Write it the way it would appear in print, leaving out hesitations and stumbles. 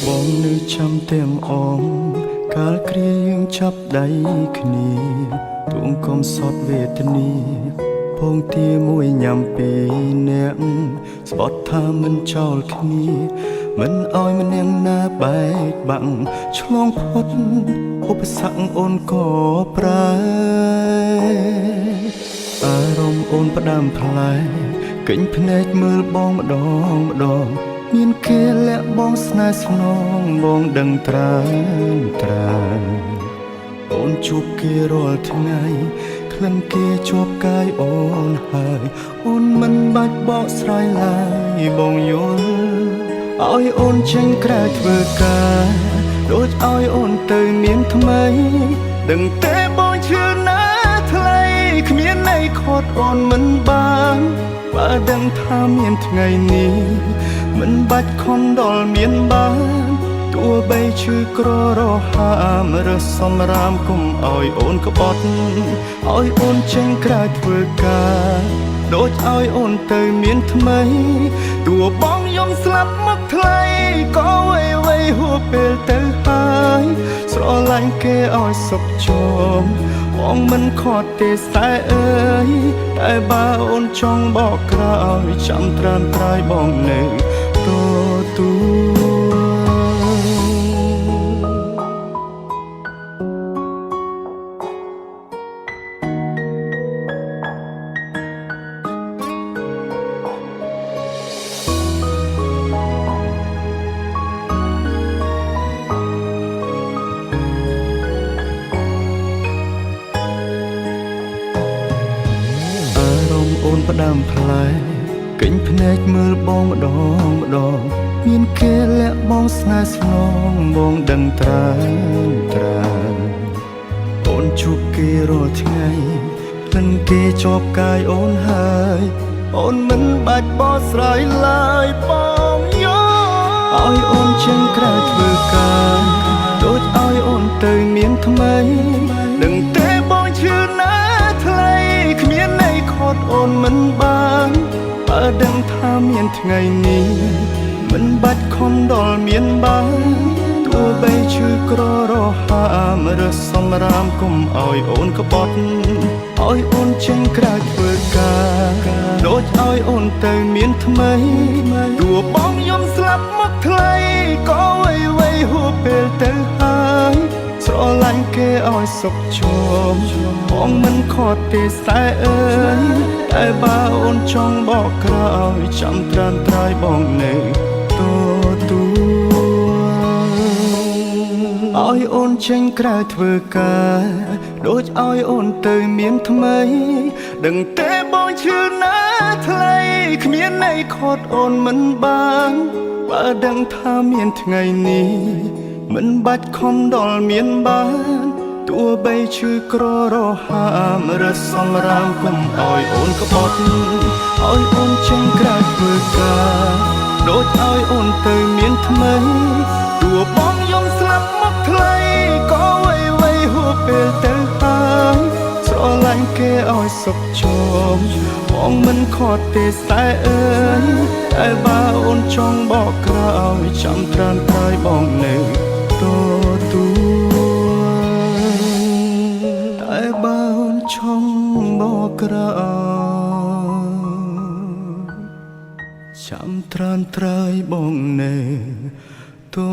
បងនៅចាំទាំងអងកាលគ្រាយើងចាប់ដៃគ្នាទួងកុំសតវេទនាពងទាមួយញ៉ាំពីរនាក់ស្បត់ថាមិនចោលគ្នាមិនអោយម្នាក់ណាបែកបាក់ឆ្លងផុតឧបសគ្គអូនក៏ប្រើអារម្មណ៍អូនផ្ដាំផ្លែកិញភ្នែកមើលបងម្ដងមានគេលាក់បងស្នេហ៍ស្នងបងដឹងត្រាអូនជួបគេរាល់ថ្ងៃក្លិនគេជាប់កាយអូនហើយអូនមិនបាច់បកស្រាយឡើយបងយល់ឲ្យអូនចេញក្រៅធ្វើការដូចឲ្យអូនទៅមានថ្មីដឹងទេបងឈឺណាស់ថ្លៃគ្មានន័យខត់អូនមិនបានបើដឹងថាមានថ្ងៃនេះមិនបាច់ខំដល់មានបានទោះបីឈឺក្ររហាមរើសសម្រាមគុំឲ្យអូនក្បត់ឲ្យអូនចេញក្រៅធ្វើការដូចឲ្យអូនទៅមានថ្មីទោះបងយំស្លាប់មកថ្លៃក៏វៃហួពេលទៅហើយស្រឡាញ់គេឲ្យសុខជមបងមិនខត់ទេសែអើយតែបើអូនចង់បកក្រោយចាំត្រាំត្រាយបងនៅទទួលអូនផ្ដាំផ្លែកិញភ្នែកមើលបងម្ដងមានគេលាក់បងស្នេហ៍ស្នងបងដឹងត្រាអូនជួបគេរាល់ថ្ងៃក្លិនគេជាប់កាយអូនហើយអូនមិនបាច់បកស្រាយឡើយបងយកឲ្យអូនចេញក្រៅធ្វើការដូចឲ្យអូនទៅមានថ្មីដឹងទេបងឈឺណាស់ថ្លៃគ្មានន័យខត់អូនមិនបានបើដឹងថាមានថ្ងៃនេះមិនបាច់ខំដល់មានបានទោះបីឈឺក្ររហាមរើសសម្រាមគុំឲ្យអូនក្បត់ឲ្យអូនចេញក្រៅធ្វើការដូចឲ្យអូនទៅមានថ្មីទោះបងយំស្លាប់មកថ្លៃក៏វៃហួពេលទៅហើយស្រឡាញ់គេឲ្យសុខជមបងមិនខត់ទេសែអើយតែបើអូនចង់បកក្រោយចាំត្រាំត្រាយបងនៅឲ្យអូនចេញក្រៅធ្វើការដូចឲ្យអូនទៅមានថ្មីដឹងទេបងឈឺណាស់ថ្លៃគ្មានន័យខត់អូនមិនបានបើដឹងថាមានថ្ងៃនេះមិនបាច់ខំដល់មានបានទោះបីឈឺក្ររហាមរើសសម្រាមគុំឲ្យអូនក្បត់ឲ្យអូនចេញក្រៅធ្វើការដូចឲ្យអូនទៅមានថ្មីទោះបងយំស្លាប់មកថ្លៃក៏វៃហួពេលទៅហើយស្រឡាញ់គេឲ្យសុខជមបងមិនខត់ទេសែអើយតែបើអូនចង់បកក្រោយចាំត្រាំត្រាយបងនៅទទួលតែបើអូនចង់បកក្រោយចាំត្រាំត្រាយបងនៅទូ